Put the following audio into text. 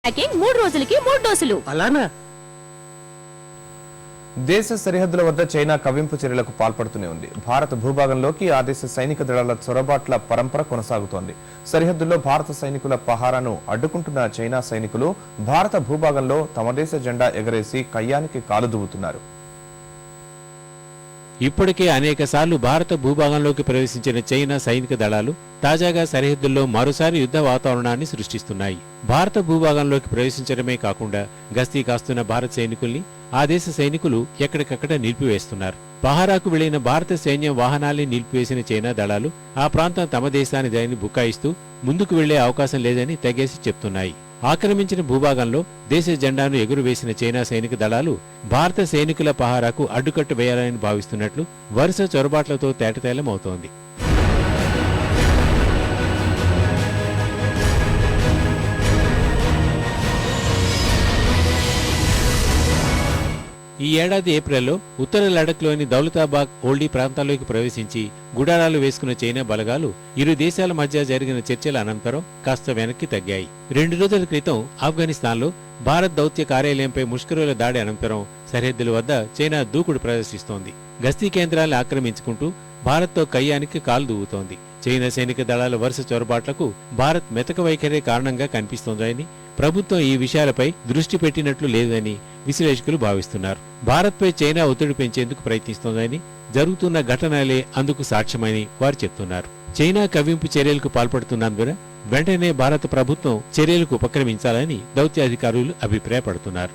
Packing 3 రోజులకి 3 డోసులు. అలానా? దేశ సరిహద్దుల వద్ద చైనా కవ్వింపు చర్యలకు పాల్పడుతూనే ఉంది. భారత భూభాగంలోకి ఆ దేశ సైనిక దళాల చొరబాట్ల పరంపర కొనసాగుతోంది. సరిహద్దుల్లో భారత సైనికుల పహారాను అడ్డుకుంటున్న చైనా సైనికులు భారత భూభాగంలో తమ దేశ జెండా ఎగరేసి కయ్యానికి కాలుదువ్వుతున్నారు. ఇప్పటికే అనేక సార్లు భారత భూభాగంలోకి ప్రవేశించిన చైనా సైనిక దళాలు తాజాగా సరిహద్దుల్లో మరోసారి యుద్ధ వాతావరణాన్ని సృష్టిస్తున్నాయి. భారత భూభాగంలోకి ప్రవేశించడమే కాకుండా గస్తీ కాస్తున్న భారత సైనికుల్ని ఆ దేశ సైనికులు ఎక్కడికక్కడ నిలిపివేస్తున్నారు. పహారాకు వెళ్లిన భారత సైన్యం వాహనాల్ని నిలిపివేసిన చైనా దళాలు ఆ ప్రాంతం తమ దేశానిదని బుకాయిస్తూ ముందుకు వెళ్లే అవకాశం లేదని తెగేసి చెప్తున్నాయి. ఆక్రమించిన భూభాగంలో దేశ జెండాను ఎగురువేసిన చైనా సైనిక దళాలు భారత సైనికుల పహారాకు అడ్డుకట్టు వేయాలని భావిస్తున్నట్లు వరుస చొరబాట్లతో తేటతెల్లమవుతోంది. ఈ ఏడాది ఏప్రిల్లో ఉత్తర లడఖ్లోని దౌలతాబాద్ ఓల్డీ ప్రాంతాల్లోకి ప్రవేశించి గుడారాలు వేసుకున్న చైనా బలగాలు ఇరు దేశాల మధ్య జరిగిన చర్చల అనంతరం కాస్త వెనక్కి తగ్గాయి. 2 రోజుల క్రితం ఆఫ్ఘనిస్తాన్లో భారత్ దౌత్య కార్యాలయంపై ముష్కరుల దాడి అనంతరం సరిహద్దుల వద్ద చైనా దూకుడు ప్రదర్శిస్తోంది. గస్తీ కేంద్రాలను ఆక్రమించుకుంటూ భారత్తో కయ్యానికి కాలు దువ్వుతోంది. చైనా సైనిక దళాల వరుస చొరబాట్లకు భారత్ మెతక వైఖరే కారణంగా కనిపిస్తోందని, ప్రభుత్వం ఈ విషయాలపై దృష్టి పెట్టినట్లు లేదని విశ్లేషకులు భావిస్తున్నారు. భారత్పై చైనా ఒత్తిడి పెంచేందుకు ప్రయత్నిస్తోందని, జరుగుతున్న ఘటనలే అందుకు సాక్ష్యమని వారు చెప్తున్నారు. చైనా కవ్వింపు చర్యలకు పాల్పడుతున్నందున వెంటనే భారత ప్రభుత్వం చర్యలకు ఉపక్రమించాలని దౌత్యాధికారులు అభిప్రాయపడుతున్నారు.